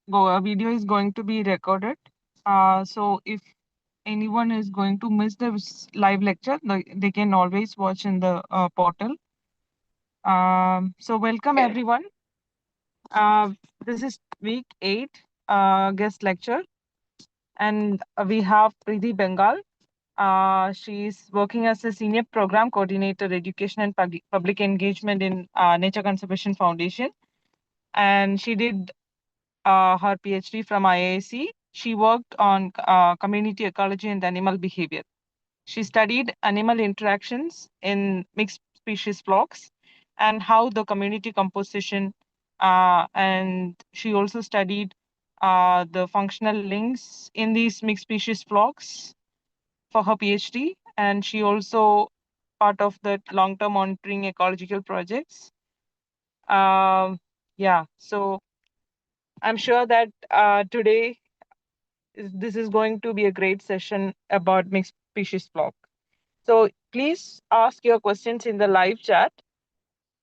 video is going to be recorded. So if anyone is going to miss the live lecture, they can always watch in the portal. So welcome everyone. This is week 8 guest lecture, and we have Preeti Bengal. She's working as a senior program coordinator, education and public engagement in Nature Conservation Foundation, and she did her PhD from IISc. She worked on community ecology and animal behavior. She studied animal interactions in mixed species flocks and how the community composition, and she also studied the functional links in these mixed species flocks for her PhD. And she also part of the long-term monitoring ecological projects. Yeah, so I'm sure that today this is going to be a great session about mixed species flock. So please ask your questions in the live chat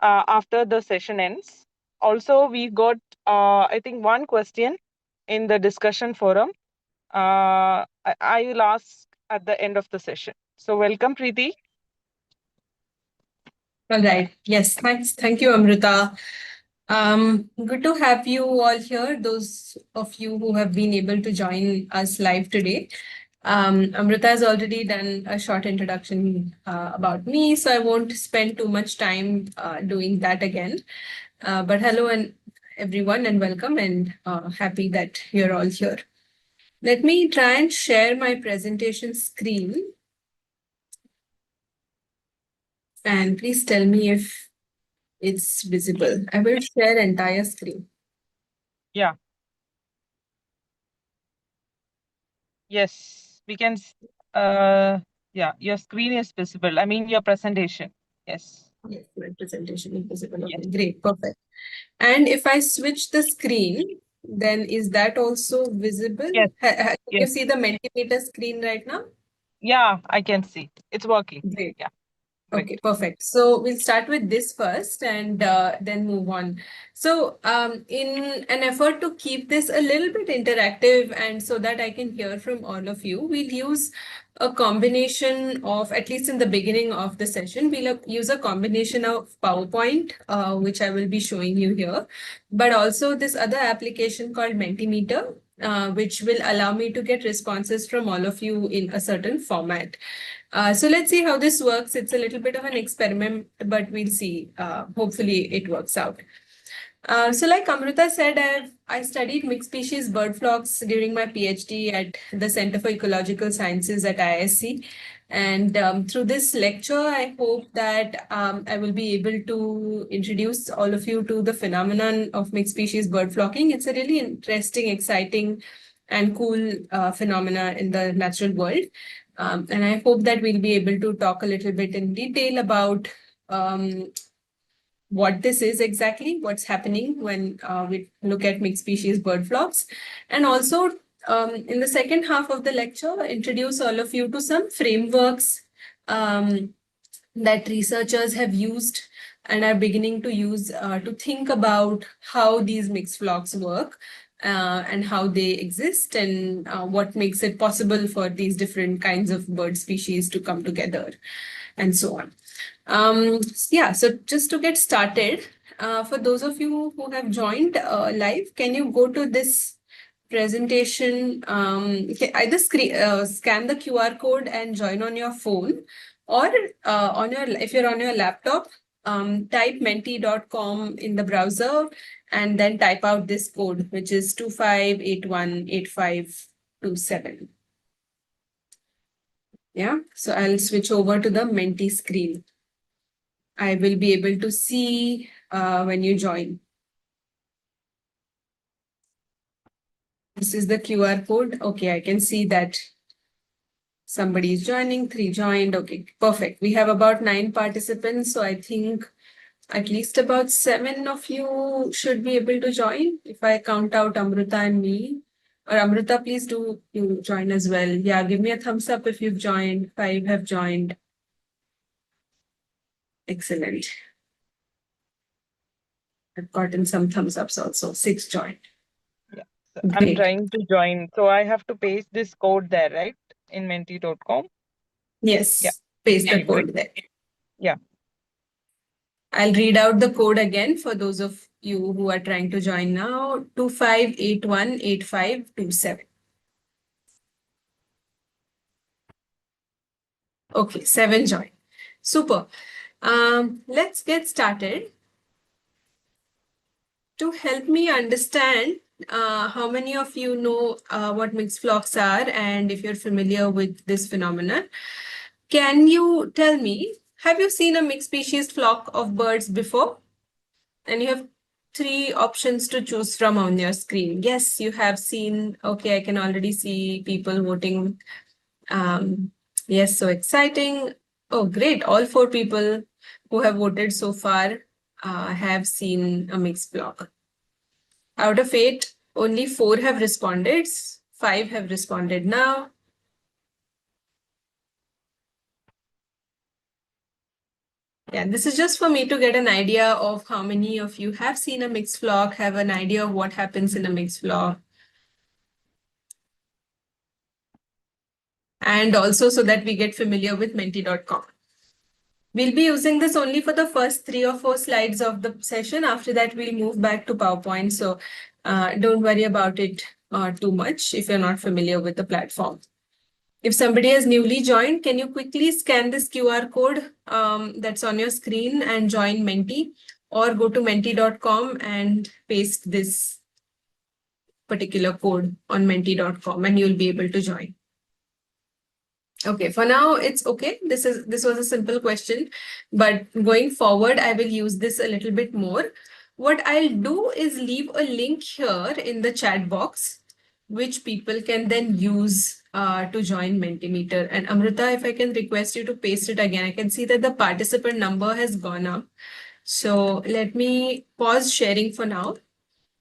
after the session ends. Also, we got, I think, one question in the discussion forum. I will ask at the end of the session. So welcome, Preeti. All right. Yes, thanks. Thank you, Amrita. Good to have you all here, those of you who have been able to join us live today. Amrita has already done a short introduction about me, so I won't spend too much time doing that again. But hello and everyone and welcome, and happy that you're all here. Let me try and share my presentation screen. And please tell me if it's visible. I will share entire screen. Yeah. Yes, we can. Yeah, your screen is visible. I mean, your presentation. Yes. Yes, my presentation is visible. Okay, Yes. great, perfect. And if I switch the screen, then is that also visible? Yes. Can you Yes. see the Mentimeter screen right now? Yeah, I can see. It's working. Great. Yeah. Okay, Great. perfect. So we'll start with this first and then move on. So in an effort to keep this a little bit interactive and so that I can hear from all of you, we'll use a combination of, at least in the beginning of the session, we'll use a combination of PowerPoint, which I will be showing you here, but also this other application called Mentimeter, which will allow me to get responses from all of you in a certain format. So let's see how this works. It's a little bit of an experiment, but we'll see. Hopefully it works out. So like Amrita said, I studied mixed species bird flocks during my PhD at the Center for Ecological Sciences at IISc. And through this lecture, I hope that I will be able to introduce all of you to the phenomenon of mixed species bird flocking. It's a really interesting, exciting, and cool phenomena in the natural world. And I hope that we'll be able to talk a little bit in detail about what this is exactly, what's happening when we look at mixed species bird flocks. And also in the second half of the lecture, introduce all of you to some frameworks that researchers have used and are beginning to use to think about how these mixed flocks work and how they exist and what makes it possible for these different kinds of bird species to come together and so on. Yeah, so just to get started, for those of you who have joined live, can you go to this presentation, either scan the QR code and join on your phone, or on your, if you're on your laptop, type menti.com in the browser and then type out this code, which is 25818527. Yeah, so I'll switch over to the Menti screen. I will be able to see when you join. This is the QR code. Okay, I can see that somebody is joining, 3 joined. Okay, perfect. We have about 9 participants. So I think at least about 7 of you should be able to join. If I count out Amrita and me, or Amrita, please do you join as well. Yeah, give me a thumbs up if you've joined. 5 have joined. Excellent. I've gotten some thumbs ups also. 6 joined. Yeah. I'm Great. trying to join. So I have to paste this code there, right? In menti.com. Yeah. Yes, paste the Okay, great. code there. Yeah. I'll read out the code again for those of you who are trying to join now. 25818527. Okay, 7 join. Super. Let's get started. To help me understand how many of you know what mixed flocks are and if you're familiar with this phenomenon, can you tell me, have you seen a mixed species flock of birds before? And you have 3 options to choose from on your screen. Yes, you have seen. Okay, I can already see people voting. Yes, so exciting. Oh, great. All 4 people who have voted so far have seen a mixed flock. Out of 8, only 4 have responded. 5 have responded now. Yeah, this is just for me to get an idea of how many of you have seen a mixed flock, have an idea of what happens in a mixed flock. And also so that we get familiar with menti.com. We'll be using this only for the first 3 or 4 slides of the session. After that, we'll move back to PowerPoint. So don't worry about it too much if you're not familiar with the platform. If somebody has newly joined, can you quickly scan this QR code that's on your screen and join Menti, or go to menti.com and paste this particular code on menti.com and you'll be able to join. Okay, for now it's okay. This was a simple question, but going forward, I will use this a little bit more. What I'll do is leave a link here in the chat box, which people can then use to join Mentimeter. And Amrita, if I can request you to paste it again, I can see that the participant number has gone up. So let me pause sharing for now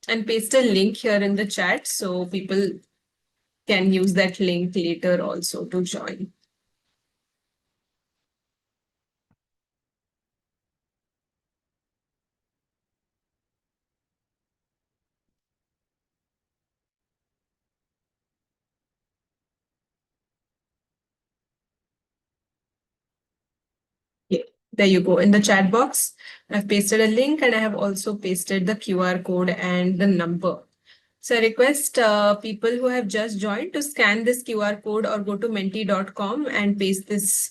and paste a link here in the chat so people can use that link later also to join. Yeah, there you go. In the chat box, I've pasted a link and I have also pasted the QR code and the number. So I request people who have just joined to scan this QR code or go to menti.com and paste this,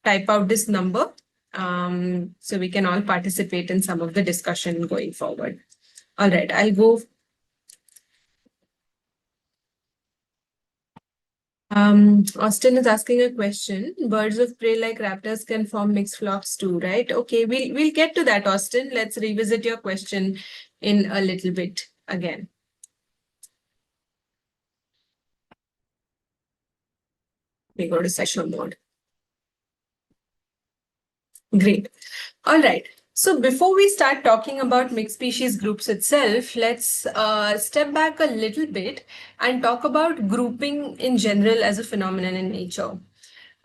type out this number so we can all participate in some of the discussion going forward. All right, I'll go. Austin is asking a question. Birds of prey like raptors can form mixed flocks too, right? Okay, we'll get to that, Austin. Let's revisit your question in a little bit again. We go to session mode. Great. All right. So before we start talking about mixed species groups itself, let's step back a little bit and talk about grouping in general as a phenomenon in nature.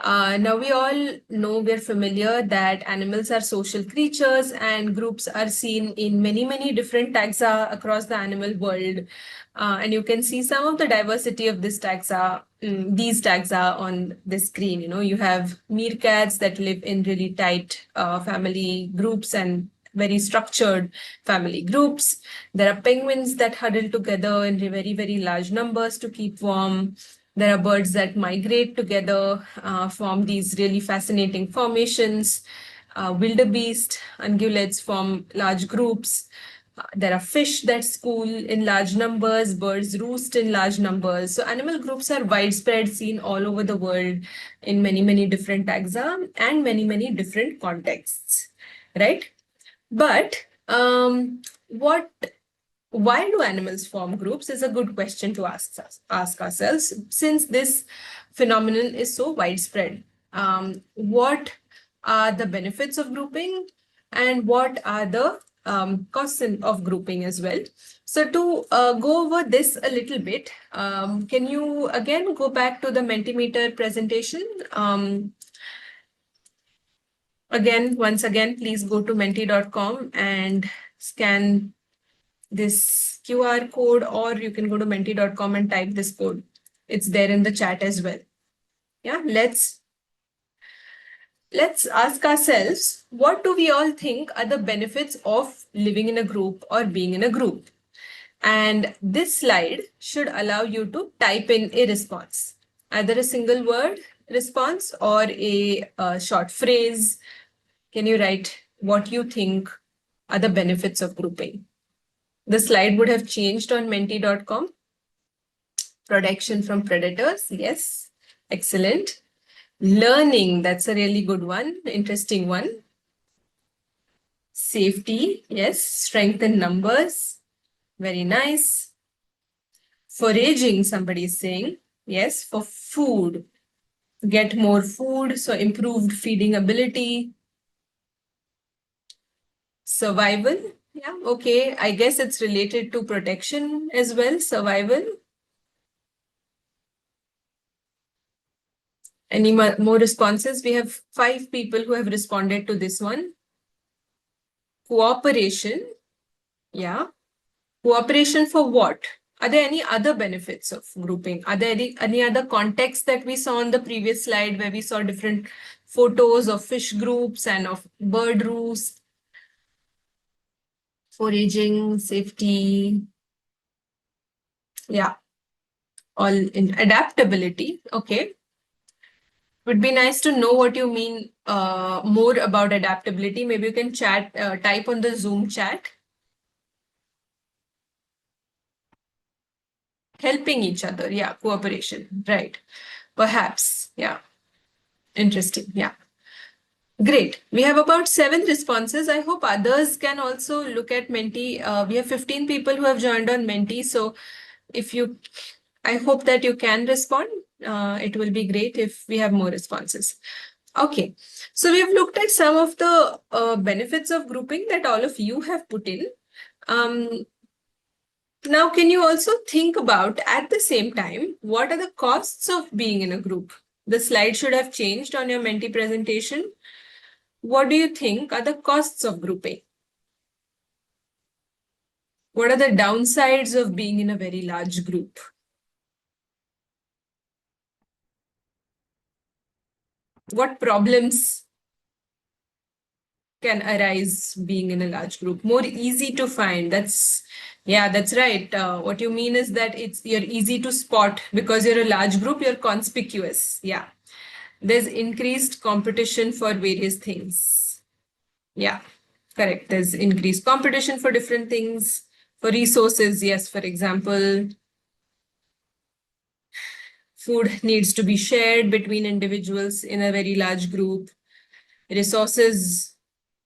Now we all know, we're familiar that animals are social creatures and groups are seen in many different taxa across the animal world. And you can see some of the diversity of this taxa, these taxa on the screen. You know, you have meerkats that live in really tight family groups and very structured family groups. There are penguins that huddle together in very large numbers to keep warm. There are birds that migrate together, form these really fascinating formations. Wildebeest, ungulates form large groups. There are fish that school in large numbers, birds roost in large numbers. So animal groups are widespread, seen all over the world in many different taxa and many different contexts, right? But why do animals form groups is a good question to ask ourselves, since this phenomenon is so widespread. What are the benefits of grouping and what are the costs of grouping as well? So to go over this a little bit, can you again go back to the Mentimeter presentation? Once again, please go to menti.com and scan this QR code, or you can go to menti.com and type this code. It's there in the chat as well. Yeah, let's ask ourselves, what do we all think are the benefits of living in a group or being in a group? And this slide should allow you to type in a response, either a single word response or a short phrase. Can you write what you think are the benefits of grouping? The slide would have changed on menti.com. Protection from predators. Yes. Excellent. Learning. That's a really good one. Interesting one. Safety. Yes. Strength in numbers. Very nice. Foraging, somebody is saying. Yes. For food. Get more food. So improved feeding ability. Survival. Yeah. Okay. I guess it's related to protection as well. Survival. Any more responses? We have 5 people who have responded to this one. Cooperation. Yeah. Cooperation for what? Are there any other benefits of grouping? Are there any other contexts that we saw on the previous slide where we saw different photos of fish groups and of bird roost? Foraging, safety. Yeah. All in adaptability. Okay. Would be nice to know what you mean more about adaptability. Maybe you can type on the Zoom chat. Helping each other. Yeah, cooperation. Right. Perhaps. Yeah. Interesting. Yeah. Great. We have about 7 responses. I hope others can also look at Menti. We have 15 people who have joined on Menti. So I hope that you can respond. It will be great if we have more responses. Okay. So we've looked at some of the benefits of grouping that all of you have put in. Now, can you also think about at the same time, what are the costs of being in a group? The slide should have changed on your Menti presentation. What do you think are the costs of grouping? What are the downsides of being in a very large group? What problems can arise being in a large group? More easy to find. That's right. What you mean is that you're easy to spot because you're a large group, you're conspicuous. Yeah. There's increased competition for various things. Yeah, correct. There's increased competition for different things, for resources. Yes, for example, food needs to be shared between individuals in a very large group. Resources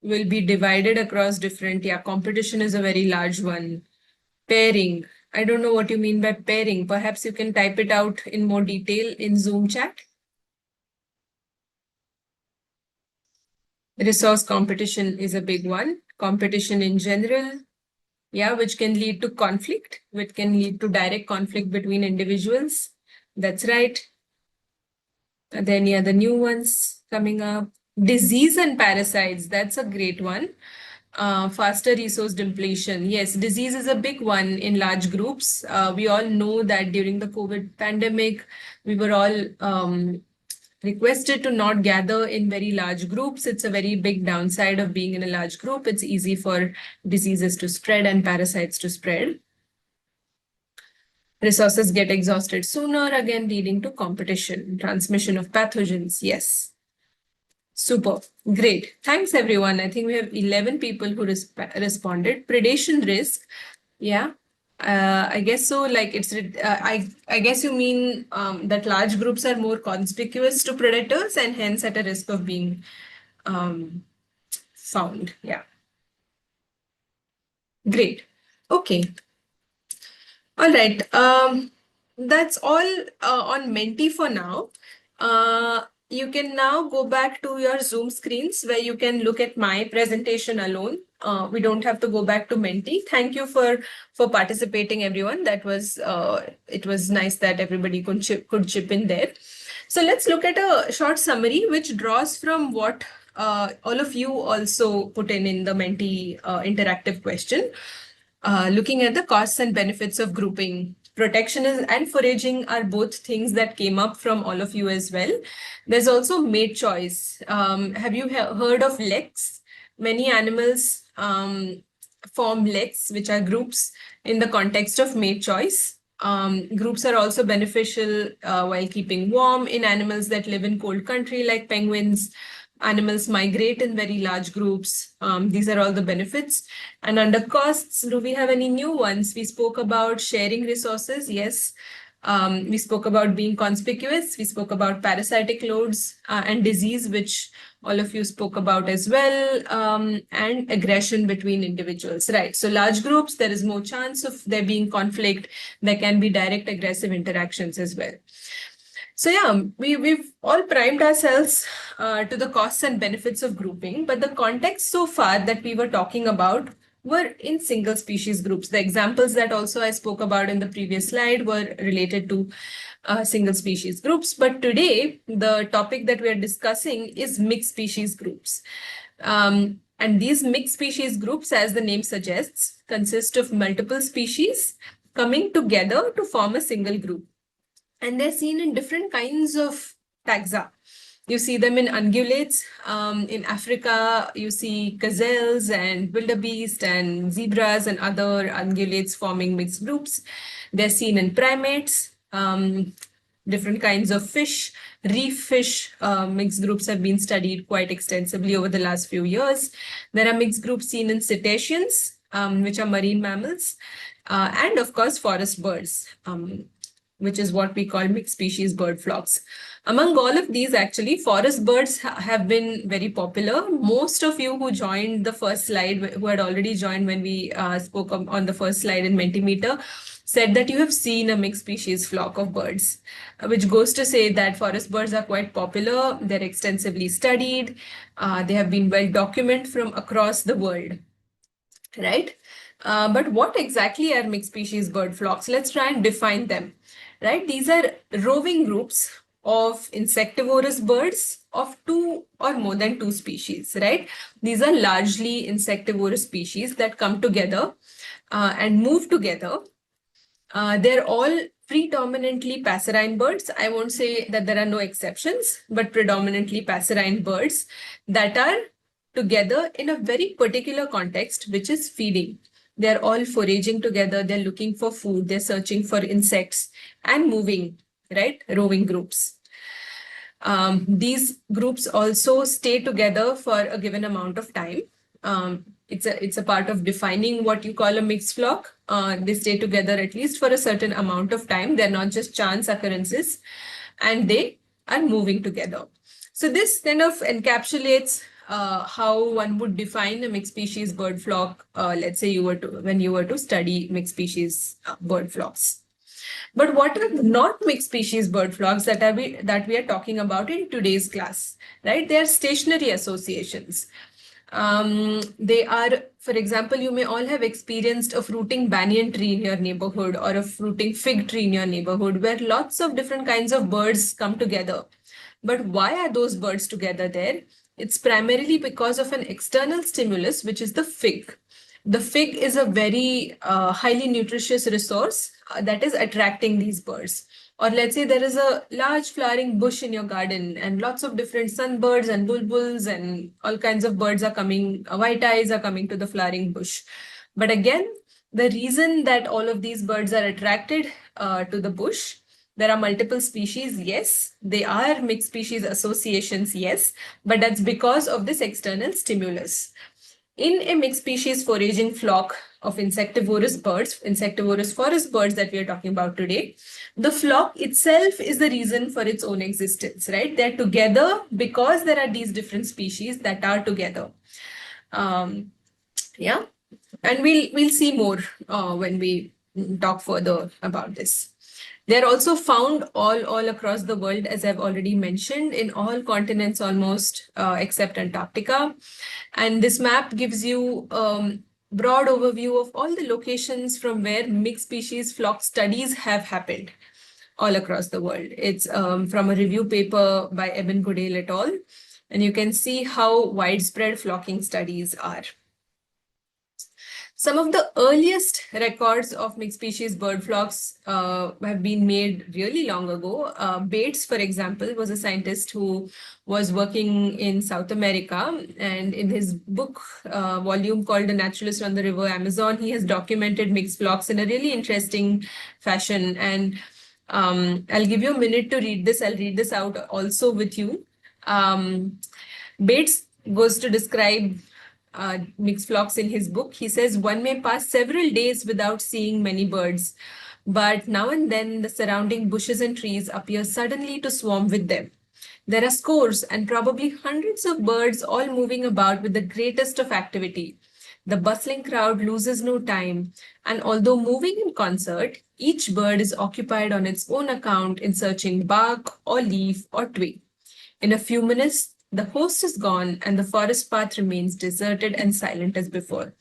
will be divided across different, competition is a very large one. Pairing. I don't know what you mean by pairing. Perhaps you can type it out in more detail in Zoom chat. Resource competition is a big one. Competition in general, which can lead to conflict, which can lead to direct conflict between individuals. That's right. Are there any other new ones coming up? Disease and parasites, that's a great one. Faster resource depletion. Yes, disease is a big one in large groups. We all know that during the COVID pandemic, we were all requested to not gather in very large groups. It's a very big downside of being in a large group. It's easy for diseases to spread and parasites to spread. Resources get exhausted sooner, again leading to competition, transmission of pathogens. Yes. Super. Great. Thanks, everyone. I think we have 11 people who responded. Predation risk. Yeah. I guess so. Like I guess you mean that large groups are more conspicuous to predators and hence at a risk of being found. Yeah. Great. Okay. All right. That's all on Menti for now. You can now go back to your Zoom screens where you can look at my presentation alone. We don't have to go back to Menti. Thank you for participating, everyone. That was it was nice that everybody could chip in there. So let's look at a short summary which draws from what all of you also put in the Menti interactive question. looking at the costs and benefits of grouping. Protection and foraging are both things that came up from all of you as well. There's also mate choice. Have you heard of leks? Many animals form leks, which are groups in the context of mate choice. Groups are also beneficial while keeping warm in animals that live in cold country like penguins. Animals migrate in very large groups. These are all the benefits. And under costs, do we have any new ones? We spoke about sharing resources. Yes. We spoke about being conspicuous. We spoke about parasitic loads and disease, which all of you spoke about as well, and aggression between individuals, right? So large groups, there is more chance of there being conflict. There can be direct aggressive interactions as well. So yeah, we've all primed ourselves to the costs and benefits of grouping, but the context so far that we were talking about were in single species groups. The examples that also I spoke about in the previous slide were related to single species groups. But today, the topic that we are discussing is mixed species groups. And these mixed species groups, as the name suggests, consist of multiple species coming together to form a single group. And they're seen in different kinds of taxa. You see them in ungulates. In Africa, you see gazelles and wildebeest and zebras and other ungulates forming mixed groups. They're seen in primates, different kinds of fish. Reef fish mixed groups have been studied quite extensively over the last few years. There are mixed groups seen in cetaceans, which are marine mammals, and of course, forest birds, which is what we call mixed species bird flocks. Among all of these, actually, forest birds have been very popular. Most of you who joined the first slide, who had already joined when we spoke on the first slide in Mentimeter, said that you have seen a mixed species flock of birds, which goes to say that forest birds are quite popular. They're extensively studied. They have been well documented from across the world, right? But what exactly are mixed species bird flocks? Let's try and define them, right? These are roving groups of insectivorous birds of two or more than two species, right? These are largely insectivorous species that come together and move together. They're all predominantly passerine birds. I won't say that there are no exceptions, but predominantly passerine birds that are together in a very particular context, which is feeding. They're all foraging together. They're looking for food. They're searching for insects and moving, right? Roving groups. These groups also stay together for a given amount of time. It's a part of defining what you call a mixed flock. They stay together at least for a certain amount of time. They're not just chance occurrences, and they are moving together. So this kind of encapsulates how one would define a mixed species bird flock. Let's say when you were to study mixed species bird flocks. But what are not mixed species bird flocks that we are talking about in today's class, right? They are stationary associations. They are, for example, you may all have experienced a fruiting banyan tree in your neighborhood or a fruiting fig tree in your neighborhood where lots of different kinds of birds come together. But why are those birds together there? It's primarily because of an external stimulus, which is the fig. The fig is a very highly nutritious resource that is attracting these birds. Or let's say there is a large flowering bush in your garden and lots of different sunbirds and bulbuls and all kinds of birds are coming, white eyes are coming to the flowering bush. But again, the reason that all of these birds are attracted to the bush, there are multiple species, yes. They are mixed species associations, yes. But that's because of this external stimulus. In a mixed species foraging flock of insectivorous birds, insectivorous forest birds that we are talking about today, the flock itself is the reason for its own existence, right? They're together because there are these different species that are together. Yeah, and we'll see more when we talk further about this. They're also found all across the world, as I've already mentioned, in all continents almost, except Antarctica. And this map gives you broad overview of all the locations from where mixed species flock studies have happened all across the world. It's from a review paper by Eben Goodale et al. And you can see how widespread flocking studies are. Some of the earliest records of mixed species bird flocks have been made really long ago. Bates, for example, was a scientist who was working in South America, and in his book volume called A Naturalist on the River Amazon, he has documented mixed flocks in a really interesting fashion. And I'll give you a minute to read this. I'll read this out also with you. Bates goes to describe mixed flocks in his book. He says, one may pass several days without seeing many birds, but now and then the surrounding bushes and trees appear suddenly to swarm with them. There are scores and probably hundreds of birds all moving about with the greatest of activity. The bustling crowd loses no time, and although moving in concert, each bird is occupied on its own account in searching bark or leaf or twig. In a few minutes, the host is gone and the forest path remains deserted and silent as before.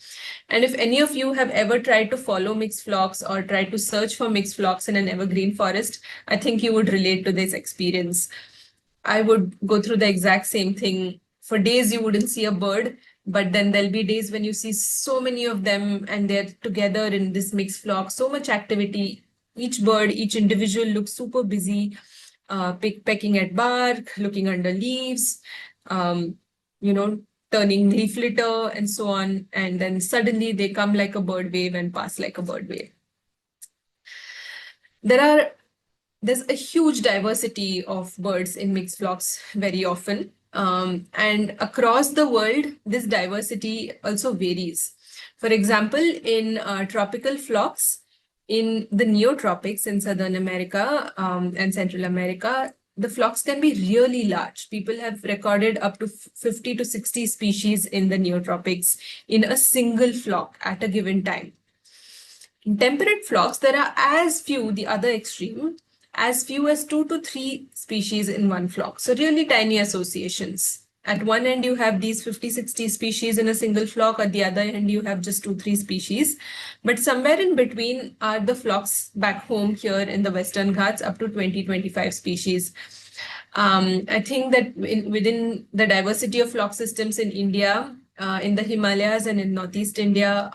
And if any of you have ever tried to follow mixed flocks or tried to search for mixed flocks in an evergreen forest, I think you would relate to this experience. I would go through the exact same thing. For days, you wouldn't see a bird, but then there'll be days when you see so many of them and they're together in this mixed flock, so much activity. Each bird, each individual looks super busy, pecking at bark, looking under leaves, um, you know, turning leaf litter and so on. And then suddenly they come like a bird wave and pass like a bird wave. There's a huge diversity of birds in mixed flocks very often. And across the world, this diversity also varies. For example, in tropical flocks, in the neotropics in Southern America and Central America, the flocks can be really large. People have recorded up to 50 to 60 species in the neotropics in a single flock at a given time. In temperate flocks, there are as few, the other extreme, as few as 2 to 3 species in one flock. So really tiny associations. At one end, you have these 50, 60 species in a single flock. At the other end, you have just 2, 3 species. But somewhere in between are the flocks back home here in the Western Ghats, up to 20, 25 species. I think that within the diversity of flock systems in India, in the Himalayas and in Northeast India,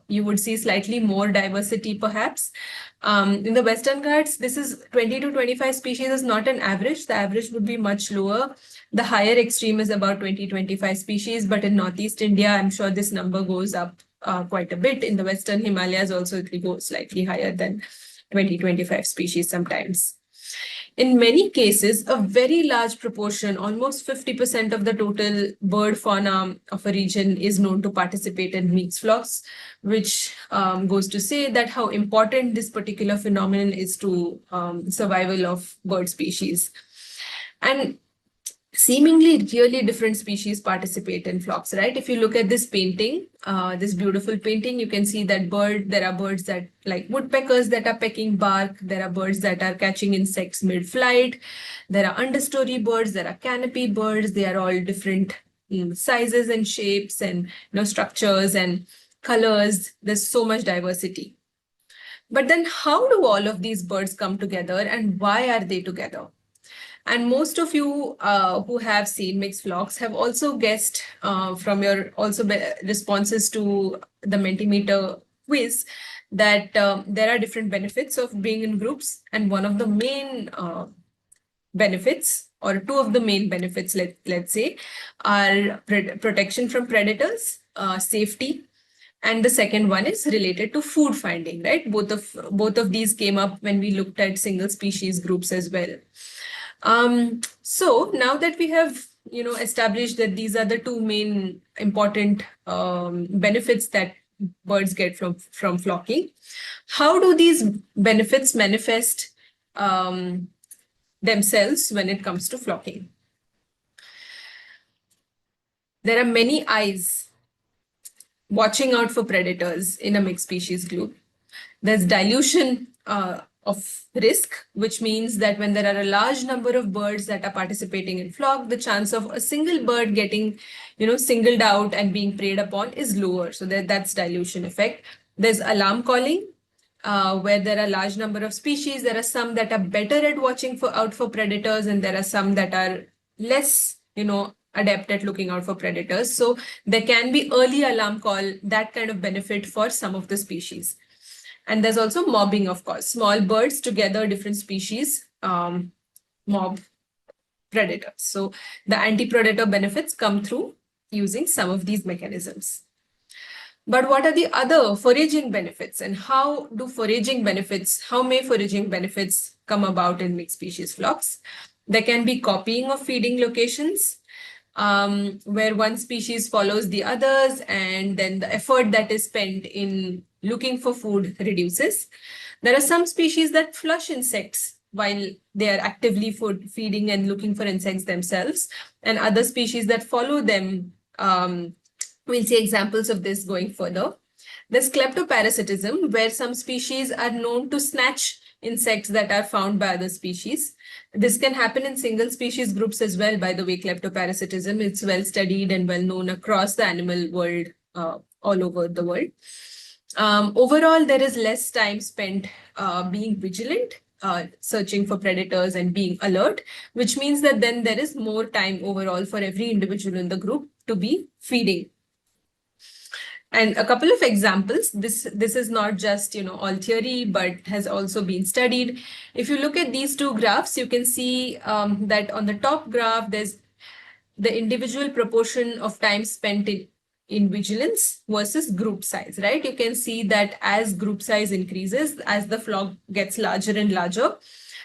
you would see slightly more diversity perhaps. In the Western Ghats, this is 20 to 25 species is not an average. The average would be much lower. The higher extreme is about 20, 25 species, but in Northeast India, I'm sure this number goes up quite a bit. In the Western Himalayas also, it will go slightly higher than 20, 25 species sometimes. In many cases, a very large proportion, almost 50% of the total bird fauna of a region is known to participate in mixed flocks, which goes to say that how important this particular phenomenon is to survival of bird species. And seemingly really different species participate in flocks, right? If you look at this painting, this beautiful painting, you can see that there are birds that like woodpeckers that are pecking bark. There are birds that are catching insects mid-flight. There are understory birds. There are canopy birds. They are all different sizes and shapes and structures and colors. There's so much diversity. But then how do all of these birds come together and why are they together? And most of you who have seen mixed flocks have also guessed from your responses to the Mentimeter quiz that there are different benefits of being in groups. And one of the main benefits, or two of the main benefits, let's say, are protection from predators, safety, and the second one is related to food finding, right? Both of these came up when we looked at single species groups as well. So now that we have established that these are the two main important benefits that birds get from flocking, how do these benefits manifest themselves when it comes to flocking? There are many eyes watching out for predators in a mixed species group. There's dilution of risk, which means that when there are a large number of birds that are participating in flock, the chance of a single bird getting, singled out and being preyed upon is lower. So that's dilution effect. There's alarm calling, where there are a large number of species. There are some that are better at watching out for predators, and there are some that are less, adept at looking out for predators. So there can be early alarm call, that kind of benefit for some of the species. And there's also mobbing, of course. Small birds together, different species, mob predators. So the anti-predator benefits come through using some of these mechanisms. But what are the other foraging benefits, and how may foraging benefits come about in mixed species flocks? There can be copying of feeding locations, where one species follows the others, and then the effort that is spent in looking for food reduces. There are some species that flush insects while they are actively feeding and looking for insects themselves, and other species that follow them. We'll see examples of this going further. There's kleptoparasitism, where some species are known to snatch insects that are found by other species. This can happen in single species groups as well, by the way. Kleptoparasitism, it's well studied and well known across the animal world, all over the world. Overall, there is less time spent being vigilant, searching for predators and being alert, which means that then there is more time overall for every individual in the group to be feeding. And a couple of examples, this is not just all theory, but has also been studied. If you look at these two graphs, you can see that on the top graph, there's the individual proportion of time spent in vigilance versus group size, right? You can see that as group size increases, as the flock gets larger and larger,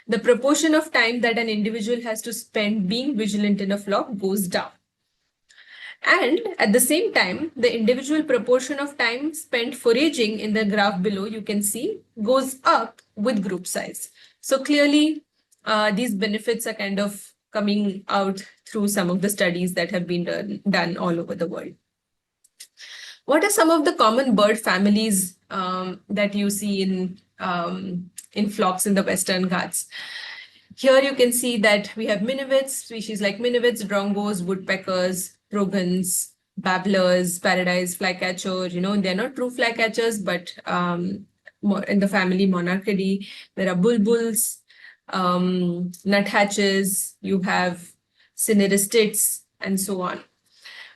the proportion of time that an individual has to spend being vigilant in a flock goes down. And at the same time, the individual proportion of time spent foraging in the graph below, you can see, goes up with group size. So clearly, these benefits are kind of coming out through some of the studies that have been done all over the world. What are some of the common bird families that you see in flocks in the Western Ghats? Here you can see that we have minivids, species like minivids, drongos, woodpeckers, trogons, babblers, paradise flycatcher. They're not true flycatchers, but in the family Monarchidae. There are bulbuls, nuthatches, you have cineristids, and so on.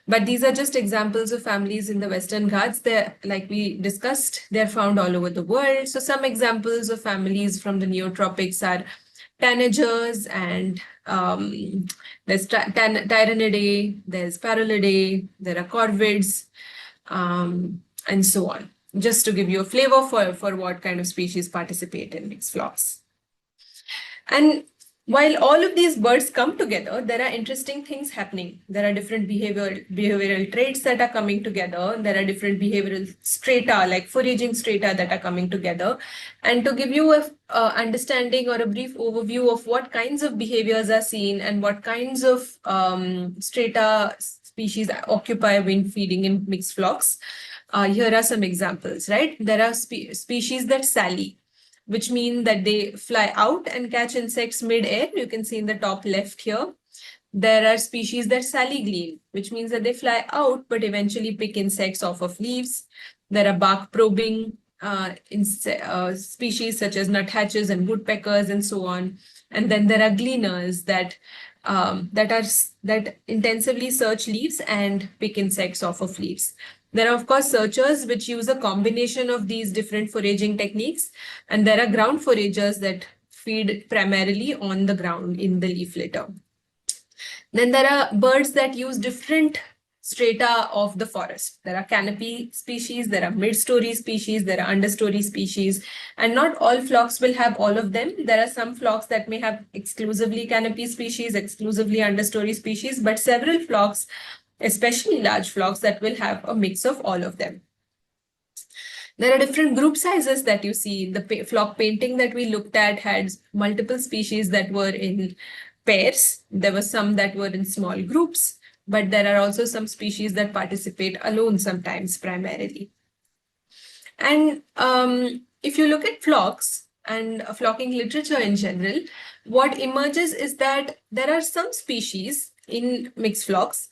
But these are just examples of families in the Western Ghats. They're, like we discussed, they're found all over the world. So some examples of families from the neotropics are tanagers, and there's Tyranidae, there's Paralidae, there are corvids, and so on, just to give you a flavor for what kind of species participate in mixed flocks. And while all of these birds come together, there are interesting things happening. There are different behavioral traits that are coming together. There are different behavioral strata, like foraging strata, that are coming together. And to give you a understanding or a brief overview of what kinds of behaviors are seen and what kinds of strata species occupy when feeding in mixed flocks, here are some examples, right? There are species that sally, which mean that they fly out and catch insects mid-air. You can see in the top left here. There are species that sally glean, which means that they fly out but eventually pick insects off of leaves. There are bark probing species such as nuthatches and woodpeckers and so on. And then there are gleaners that intensively search leaves and pick insects off of leaves. There are, of course, searchers which use a combination of these different foraging techniques. And there are ground foragers that feed primarily on the ground in the leaf litter. Then there are birds that use different strata of the forest. There are canopy species, there are mid-story species, there are understory species, and not all flocks will have all of them. There are some flocks that may have exclusively canopy species, exclusively understory species, but several flocks, especially large flocks, that will have a mix of all of them. There are different group sizes that you see. The flock painting that we looked at had multiple species that were in pairs. There were some that were in small groups, but there are also some species that participate alone sometimes primarily. And if you look at flocks and flocking literature in general, what emerges is that there are some species in mixed flocks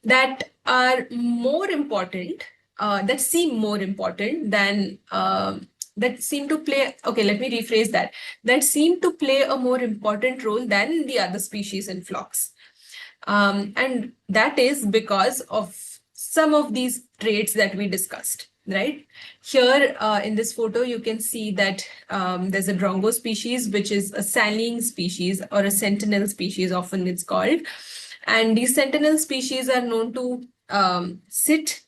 that are more important, that seem more important than, that seem to play, okay, let me rephrase that seem to play a more important role than the other species in flocks. And that is because of some of these traits that we discussed, right? Here in this photo, you can see that there's a drongo species, which is a saline species or a sentinel species, often it's called. And these sentinel species are known to sit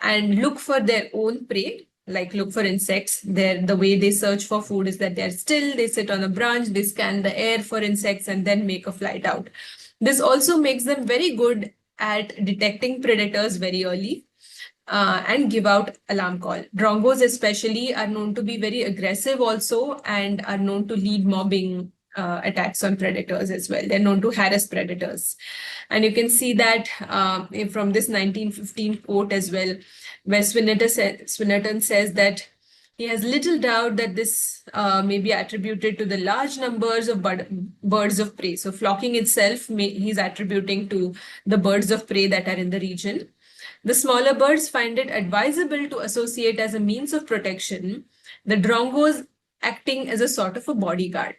and look for their own prey, like look for insects. The way they search for food is that they're still, they sit on a branch, they scan the air for insects and then make a flight out. This also makes them very good at detecting predators very early and give out alarm call. Drongos especially are known to be very aggressive also and are known to lead mobbing attacks on predators as well. They're known to harass predators. And you can see that from this 1915 quote as well, where Swinnerton says that he has little doubt that this may be attributed to the large numbers of birds of prey. So flocking itself, he's attributing to the birds of prey that are in the region. The smaller birds find it advisable to associate as a means of protection, the drongos acting as a sort of a bodyguard.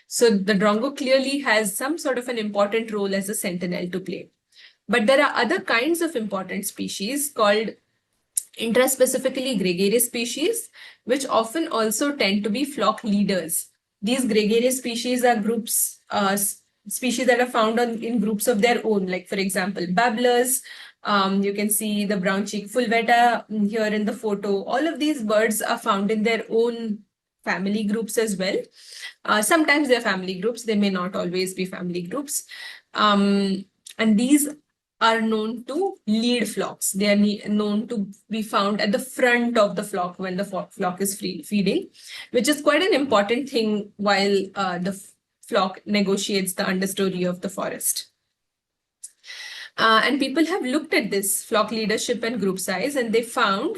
So the drongo clearly has some sort of an important role as a sentinel to play. But there are other kinds of important species called intraspecifically gregarious species, which often also tend to be flock leaders. These gregarious species are species that are found in groups of their own, like for example, babblers. You can see the brown-cheeked fulvetta here in the photo. All of these birds are found in their own family groups as well. Sometimes they're family groups, they may not always be family groups. And these are known to lead flocks. They are known to be found at the front of the flock when the flock is feeding, which is quite an important thing while the flock negotiates the understory of the forest. And people have looked at this flock leadership and group size, and they found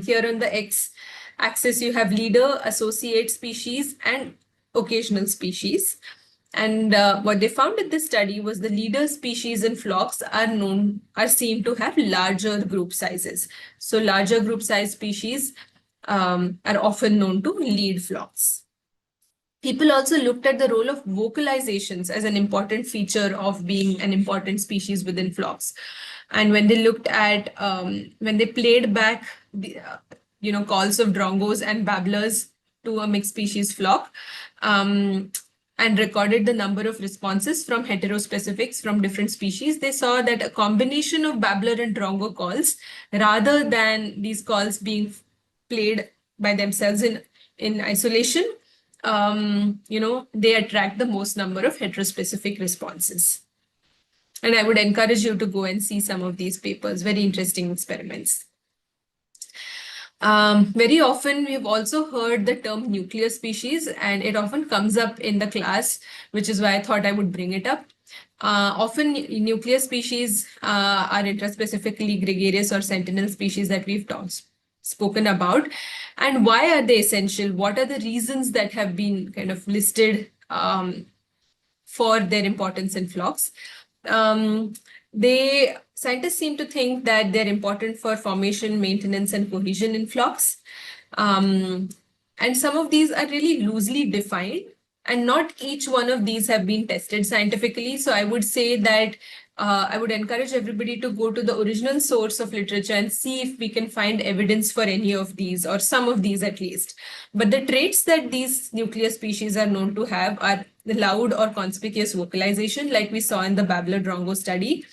here on the x-axis, you have leader, associate species, and occasional species. And what they found in this study was the leader species in flocks are seen to have larger group sizes. So larger group size species are often known to lead flocks. People also looked at the role of vocalizations as an important feature of being an important species within flocks. And when they looked at, when they played back the, calls of drongos and babblers to a mixed species flock, and recorded the number of responses from heterospecifics from different species, they saw that a combination of babbler and drongo calls, rather than these calls being played by themselves in isolation, they attract the most number of heterospecific responses. And I would encourage you to go and see some of these papers, very interesting experiments. Very often, we've also heard the term nuclear species, and it often comes up in the class, which is why I thought I would bring it up. Often, nuclear species are intraspecifically gregarious or sentinel species that we've spoken about. And why are they essential? What are the reasons that have been kind of listed for their importance in flocks? Scientists seem to think that they're important for formation, maintenance, and cohesion in flocks. And some of these are really loosely defined, and not each one of these have been tested scientifically. So I would say that I would encourage everybody to go to the original source of literature and see if we can find evidence for any of these, or some of these at least. But the traits that these nuclear species are known to have are the loud or conspicuous vocalization, like we saw in the babbler drongo study.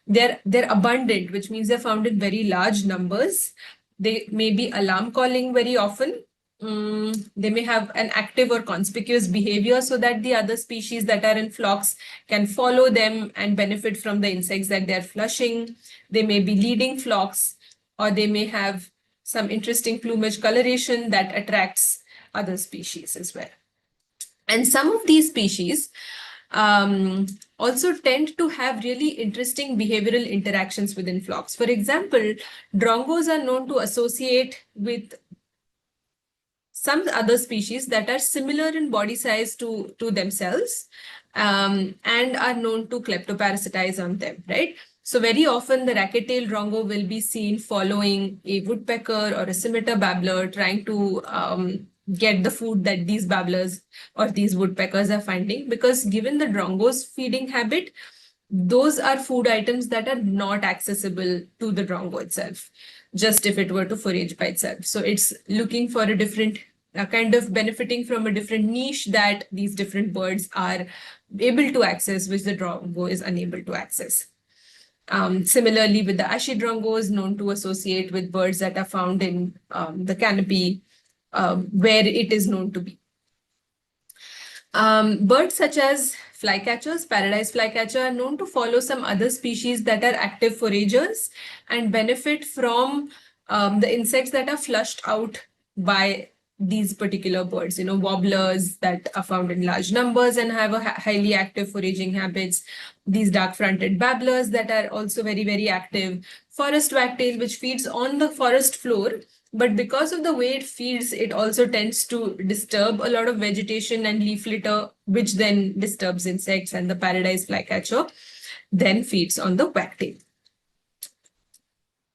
They're abundant, which means they're found in very large numbers. They may be alarm calling very often. They may have an active or conspicuous behavior so that the other species that are in flocks can follow them and benefit from the insects that they're flushing. They may be leading flocks, or they may have some interesting plumage coloration that attracts other species as well. And some of these species also tend to have really interesting behavioral interactions within flocks. For example, drongos are known to associate with some other species that are similar in body size to themselves, and are known to kleptoparasitize on them, right? So very often the racket-tailed drongo will be seen following a woodpecker or a scimitar babbler, trying to get the food that these babblers or these woodpeckers are finding, because given the drongo's feeding habit, those are food items that are not accessible to the drongo itself, just if it were to forage by itself. So it's looking for a different kind of benefiting from a different niche that these different birds are able to access, which the drongo is unable to access. Similarly, with the ashy drongos, known to associate with birds that are found in the canopy where it is known to be. Birds such as flycatchers, paradise flycatcher, are known to follow some other species that are active foragers and benefit from the insects that are flushed out by these particular birds. Warblers that are found in large numbers and have a highly active foraging habits. These dark-fronted babblers that are also very, very active. Forest wagtail, which feeds on the forest floor, but because of the way it feeds, it also tends to disturb a lot of vegetation and leaf litter, which then disturbs insects, and the paradise flycatcher then feeds on the wagtail.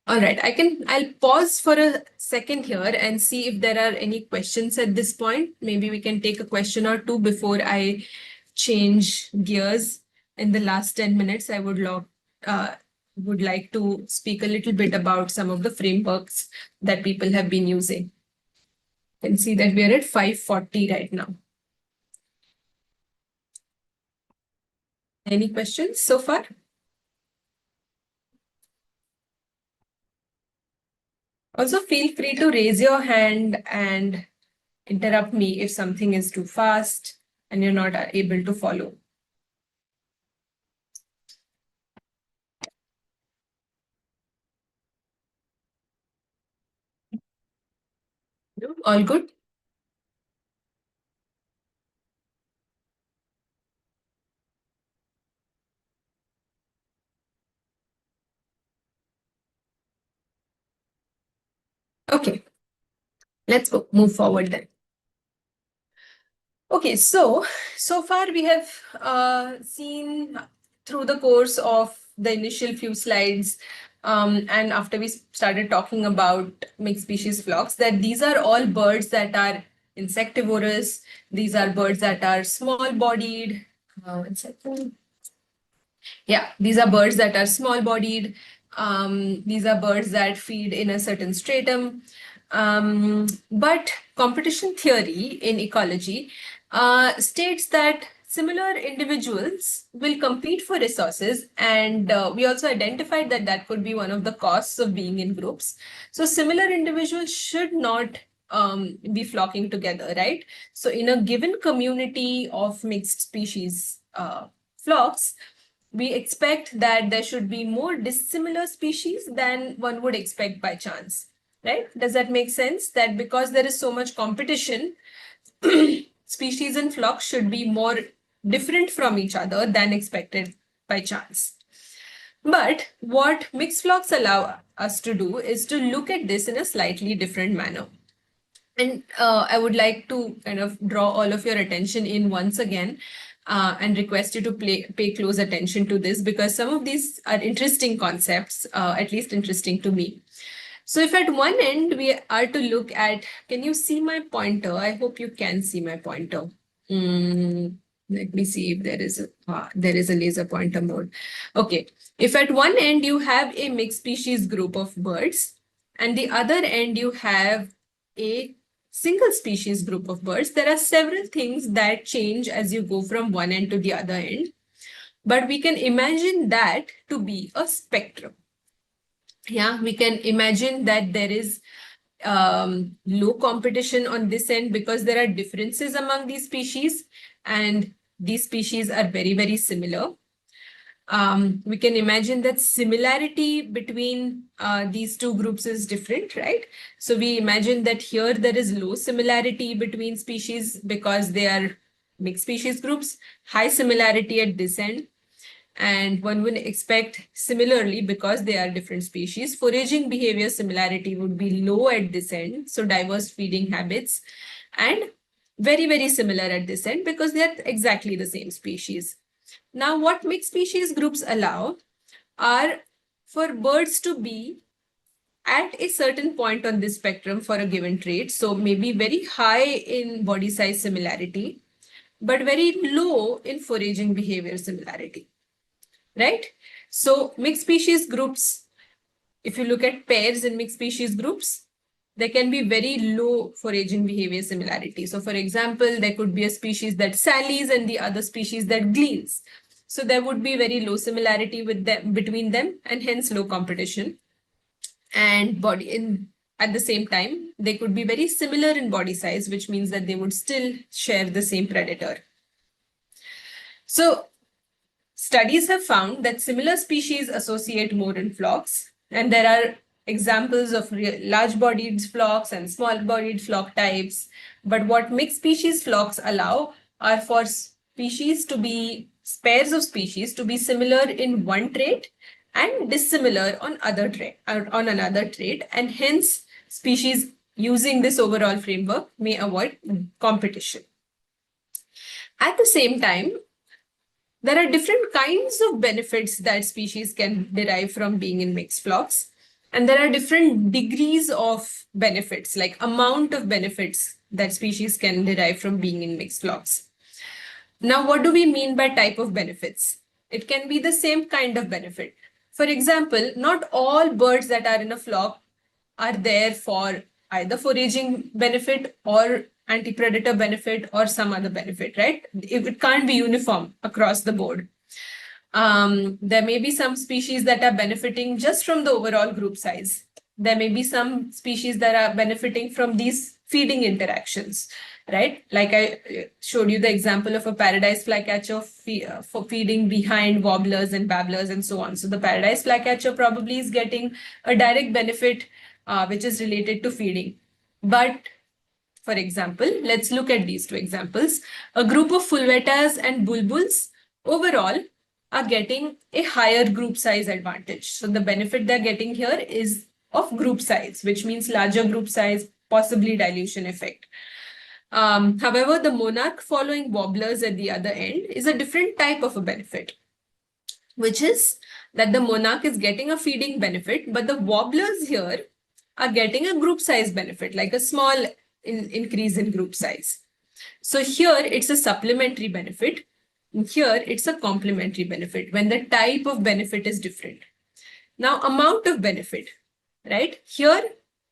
All right, I'll pause for a second here and see if there are any questions at this point. Maybe we can take a question or two before I change gears. In the last 10 minutes, I would like to speak a little bit about some of the frameworks that people have been using. You can see that we are at 5:40 right now. Any questions so far? Also, feel free to raise your hand and interrupt me if something is too fast and you're not able to follow. No? All good? Okay, let's move forward then. Okay, so far we have seen through the course of the initial few slides and after we started talking about mixed species flocks, that these are all birds that are insectivorous. These are birds that are small-bodied. One second. Yeah, these are birds that are small-bodied. These are birds that feed in a certain stratum. But competition theory in ecology states that similar individuals will compete for resources, and we also identified that that could be one of the costs of being in groups. So similar individuals should not be flocking together, right? So in a given community of mixed species flocks, we expect that there should be more dissimilar species than one would expect by chance, right? Does that make sense? That because there is so much competition, species and flocks should be more different from each other than expected by chance. But what mixed flocks allow us to do is to look at this in a slightly different manner. And I would like to kind of draw all of your attention in once again and request you to pay close attention to this, because some of these are interesting concepts, at least interesting to me. So if at one end we are to look at, can you see my pointer? I hope you can see my pointer. Let me see if there is a laser pointer mode. Okay, if at one end you have a mixed species group of birds, and the other end you have a single species group of birds, there are several things that change as you go from one end to the other end. But we can imagine that to be a spectrum. Yeah, we can imagine that there is low competition on this end because there are differences among these species, and these species are very, very similar. We can imagine that similarity between these two groups is different, right? So we imagine that here there is low similarity between species because they are mixed species groups, high similarity at this end. And one would expect similarly, because they are different species, foraging behavior similarity would be low at this end. So diverse feeding habits, and very, very similar at this end because they are exactly the same species. Now, what mixed species groups allow are for birds to be at a certain point on this spectrum for a given trait. So maybe very high in body size similarity, but very low in foraging behavior similarity. right? So mixed species groups, if you look at pairs in mixed species groups, there can be very low foraging behavior similarity. So for example, there could be a species that sallies and the other species that gleans. So there would be very low similarity with them, between them, and hence low competition. And at the same time, they could be very similar in body size, which means that they would still share the same predator. So studies have found that similar species associate more in flocks, and there are examples of large-bodied flocks and small-bodied flock types. But what mixed species flocks allow are for species to be pairs of species to be similar in one trait and dissimilar on another trait, and hence species using this overall framework may avoid competition. At the same time, there are different kinds of benefits that species can derive from being in mixed flocks. And there are different degrees of benefits, like amount of benefits that species can derive from being in mixed flocks. Now, what do we mean by type of benefits? It can be the same kind of benefit. For example, not all birds that are in a flock are there for either foraging benefit or anti-predator benefit or some other benefit, right? It can't be uniform across the board. There may be some species that are benefiting just from the overall group size. There may be some species that are benefiting from these feeding interactions, right? Like I showed you the example of a paradise flycatcher for feeding behind warblers and babblers and so on. So the paradise flycatcher probably is getting a direct benefit which is related to feeding. But for example, let's look at these two examples. A group of fulvetas and bulbuls overall are getting a higher group size advantage. So the benefit they're getting here is of group size, which means larger group size, possibly dilution effect. However, the monarch following warblers at the other end is a different type of a benefit, which is that the monarch is getting a feeding benefit, but the warblers here are getting a group size benefit, like a small increase in group size. So here it's a supplementary benefit. Here it's a complementary benefit when the type of benefit is different. Now, amount of benefit, right? Here,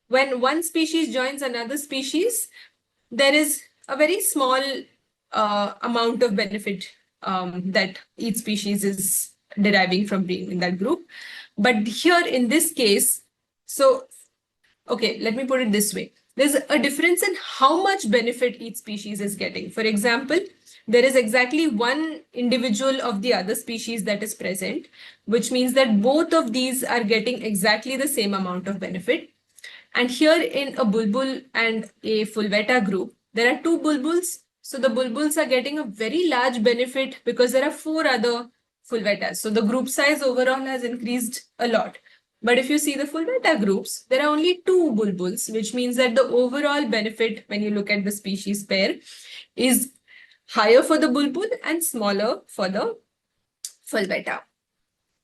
when one species joins another species, there is a very small amount of benefit that each species is deriving from being in that group. But here in this case, so, okay, let me put it this way. There's a difference in how much benefit each species is getting. For example, there is exactly one individual of the other species that is present, which means that both of these are getting exactly the same amount of benefit. And here in a bulbul and a fulveta group, there are two bulbuls. So the bulbuls are getting a very large benefit because there are 4 other fulvetas. So the group size overall has increased a lot. But if you see the fulveta groups, there are only 2 bulbuls, which means that the overall benefit when you look at the species pair is higher for the bulbul and smaller for the fulveta.